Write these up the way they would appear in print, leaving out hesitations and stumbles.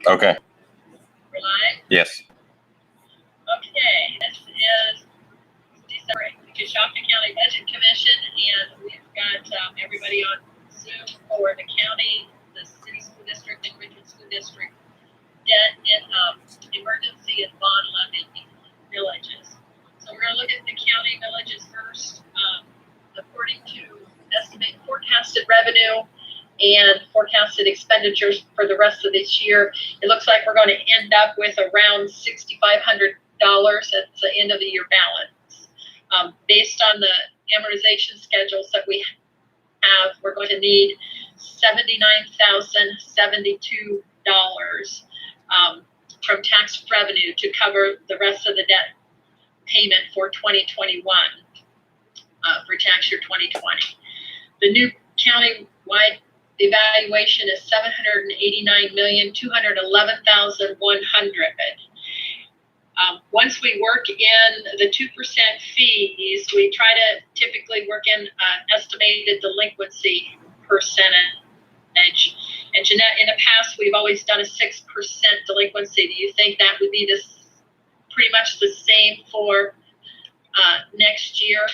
Okay. We're live? Yes. Okay, this is December Coshocton County Budget Commission, and we've got everybody on Zoom for the county, the city school district, and regional school district debt and emergency and bond levy villages. So we're going to look at the county villages first. According to estimated forecasted revenue and forecasted expenditures for the rest of this year, it looks like we're going to end up with around $6,500 at the end of the year balance. Based on the amortization schedules that we have, we're going to need $79,072 from tax revenue to cover the rest of the debt payment for 2021, for tax year 2020. The new county-wide evaluation is $789,211,100. Once we work in the 2% fees, we try to typically work in estimated delinquency percentage. And Jeanette, in the past, we've always done a 6% delinquency. Do you think that would be pretty much the same for next year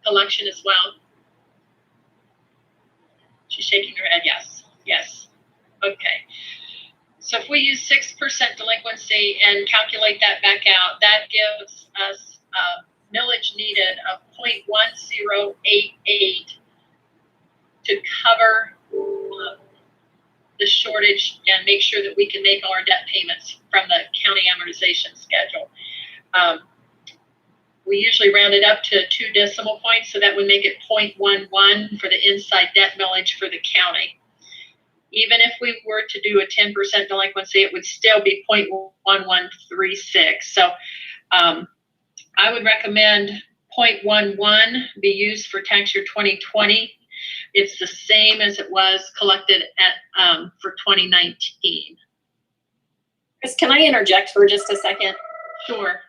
collection as well? She's shaking her head. Yes. Yes. Okay. So if we use 6% delinquency and calculate that back out, that gives us millage needed of 0.1088 to cover the shortage and make sure that we can make all our debt payments from the county amortization schedule. We usually round it up to 2 decimal points, so that would make it 0.11 for the inside debt millage for the county. Even if we were to do a 10% delinquency, it would still be 0.1136. So I would recommend 0.11 be used for tax year 2020. It's the same as it was collected at for 2019. Chris, can I interject for just a second? Sure.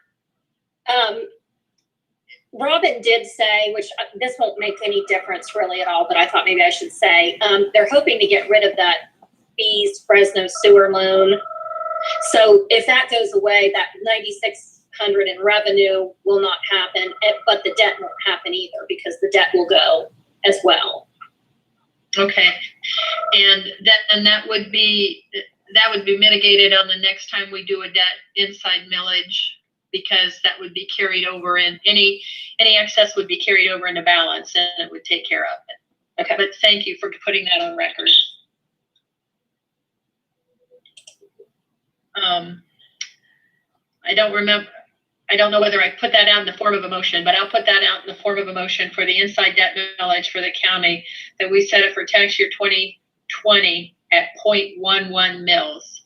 Robin did say, which this won't make any difference really at all, but I thought maybe I should say, they're hoping to get rid of that Fees Fresno sewer loan. So if that goes away, that $9,600 in revenue will not happen, but the debt won't happen either because the debt will go as well. Okay, and that would be mitigated on the next time we do a debt inside millage, because that would be carried over, and any excess would be carried over into balance, and it would take care of it. Okay, but thank you for putting that on record. I don't know whether I put that out in the form of a motion, but I'll put that out in the form of a motion for the inside debt millage for the county, that we set it for tax year 2020 at 0.11 mils.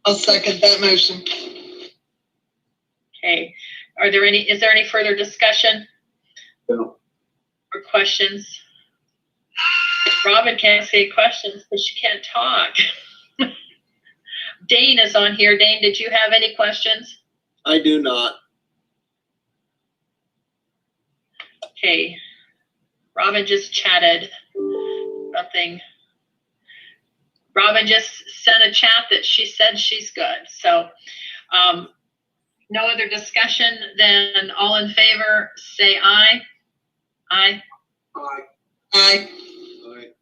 I'll second that motion. Okay. Is there any further discussion? No. Or questions? Robin can't say questions because she can't talk. Dane is on here. Dane, did you have any questions? I do not. Okay. Robin just chatted something. Robin just sent a chat that she said she's good. So, no other discussion, then all in favor, say aye. Aye. Aye. Aye. Aye.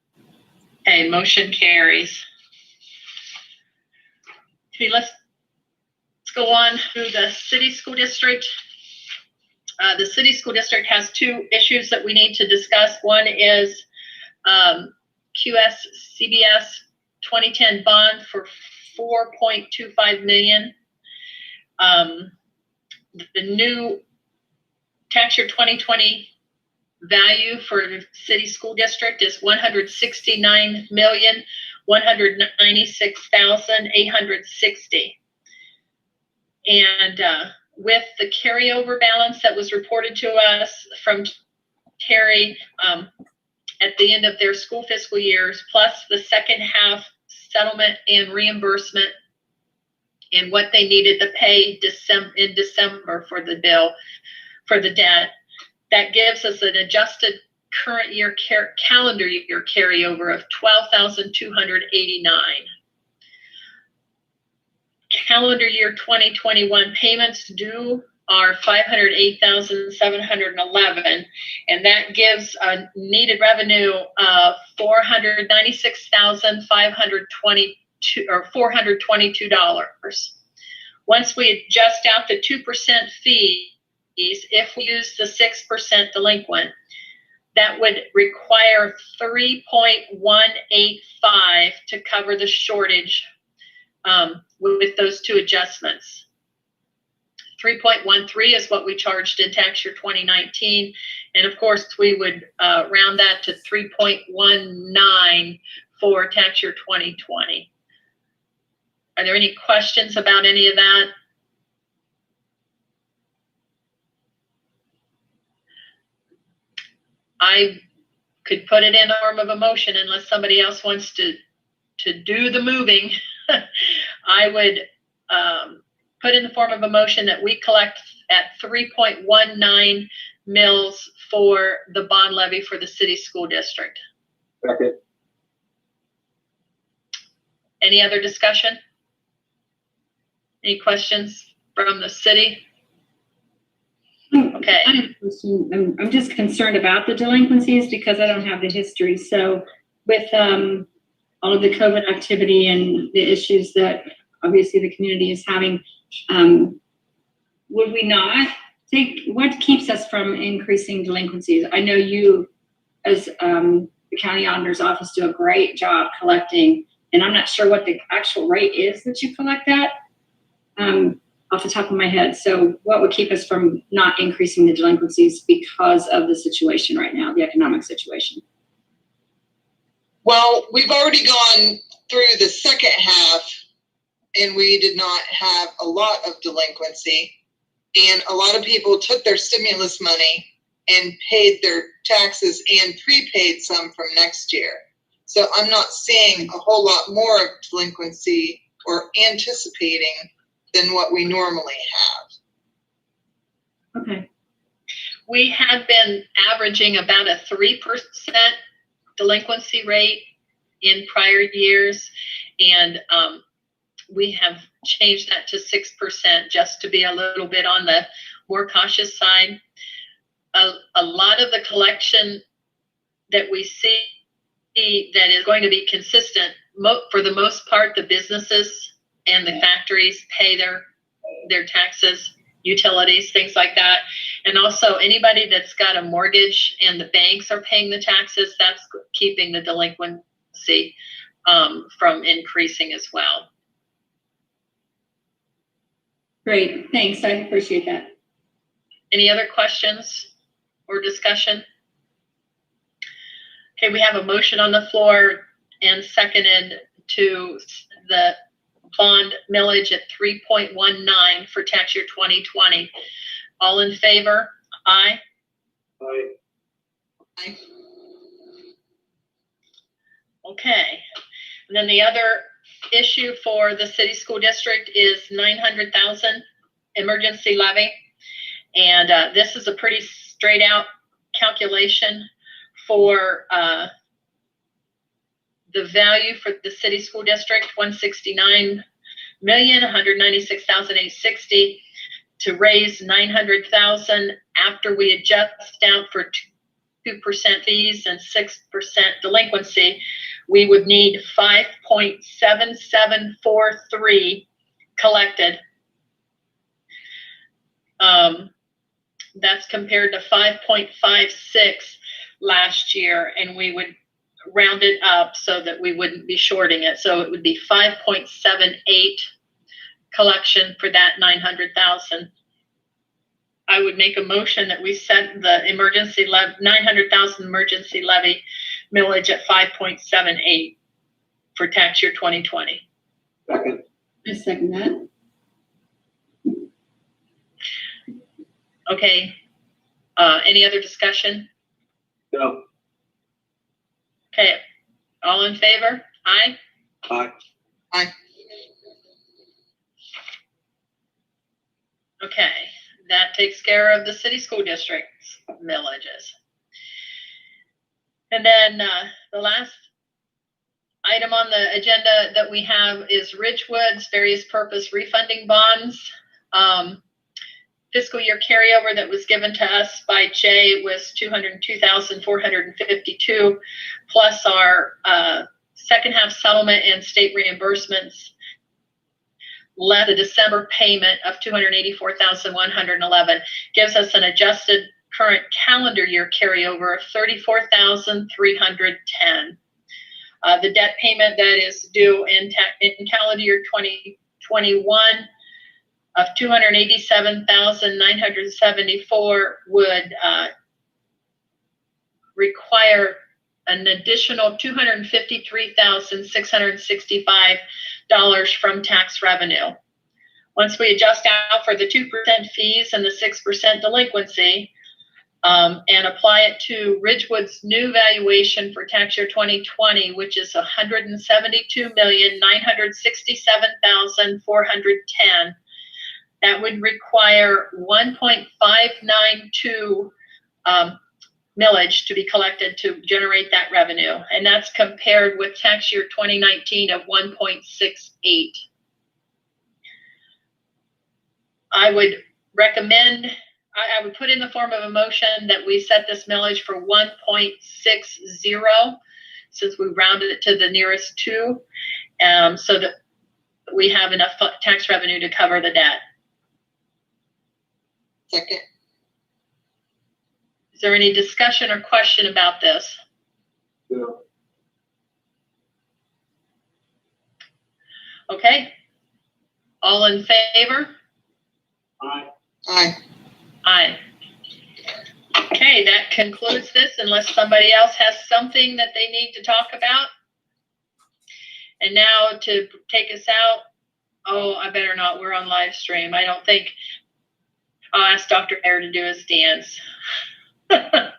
Okay, motion carries. Okay, let's go on to the city school district. The city school district has 2 issues that we need to discuss. One is Qscbs 2010 bond for $4.25 million. The new tax year 2020 value for the city school district is $169,196,860. And with the carryover balance that was reported to us from Terry at the end of their school fiscal years, plus the second half settlement and reimbursement and what they needed to pay in December for the bill, for the debt, that gives us an adjusted current year calendar year carryover of $12,289. calendar year 2021 payments due are $508,711, and that gives a needed revenue of $496,522 or $422. Once we adjust out the 2% fees, if we use the 6% delinquent, that would require 3.185 to cover the shortage with those two adjustments. 3.13 is what we charged in tax year 2019. And of course, we would round that to 3.19 for tax year 2020. Are there any questions about any of that? I could put it in the form of a motion unless somebody else wants to do the moving. I would put in the form of a motion that we collect at 3.19 mils for the bond levy for the city school district. Second. Any other discussion? Any questions from the city? Okay. I'm just concerned about the delinquencies because I don't have the history. So with all of the COVID activity and the issues that obviously the community is having, would we not what keeps us from increasing delinquencies? I know you as the county auditor's office do a great job collecting, and I'm not sure what the actual rate is that you collect at. Off the top of my head. So what would keep us from not increasing the delinquencies because of the situation right now, the economic situation? Well, we've already gone through the second half and we did not have a lot of delinquency. And a lot of people took their stimulus money and paid their taxes and prepaid some from next year. So I'm not seeing a whole lot more of delinquency or anticipating than what we normally have. Okay. We have been averaging about a 3% delinquency rate in prior years, and we have changed that to 6% just to be a little bit on the more cautious side. A lot of the collection that we see that is going to be consistent, for the most part, the businesses and the factories pay their taxes, utilities, things like that. And also anybody that's got a mortgage and the banks are paying the taxes, that's keeping the delinquency from increasing as well. Great, thanks, I appreciate that. Any other questions or discussion? Okay, we have a motion on the floor and seconded to the bond millage at 3.19 for tax year 2020. All in favor? Aye. Aye. Aye. Okay. And then the other issue for the city school district is 900,000 emergency levy. And this is a pretty straight out calculation for the value for the city school district, $169,196,860, to raise 900,000 after we adjust out for 2% fees and 6% delinquency. We would need 5.7743 collected. That's compared to 5.56 last year, and we would round it up so that we wouldn't be shorting it. So it would be 5.78 collection for that 900,000. I would make a motion that we set the emergency levy, 900,000 emergency levy millage at 5.78 for tax year 2020. Second. I second that. Okay. Any other discussion? No. Okay. All in favor? Aye. Aye. Aye. Okay. That takes care of the city school district's millages. And then the last item on the agenda that we have is Ridgewood's various purpose refunding bonds. Fiscal year carryover that was given to us by Jay was $202,452, plus our second half settlement and state reimbursements left a December payment of $284,111, gives us an adjusted current calendar year carryover of $34,310. The debt payment that is due in calendar year 2021 of $287,974 would require an additional $253,665 from tax revenue. Once we adjust out for the 2% fees and the 6% delinquency, and apply it to Ridgewood's new valuation for tax year 2020, which is $172,967,410, that would require 1.592 millage to be collected to generate that revenue. And that's compared with tax year 2019 of 1.68. I would recommend, I would put in the form of a motion that we set this millage for 1.60, since we rounded it to the nearest two, so that we have enough tax revenue to cover the debt. Second. Is there any discussion or question about this? No. Okay. All in favor? Aye. Aye. Aye. Okay, that concludes this, unless somebody else has something that they need to talk about. And now to take us out, oh, I better not, we're on live stream. I don't think, I'll ask Dr. Air to do his dance. That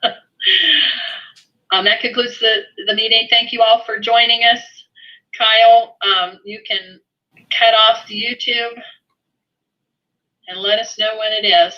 concludes the meeting. Thank you all for joining us. Kyle, you can cut off the YouTube and let us know when it is.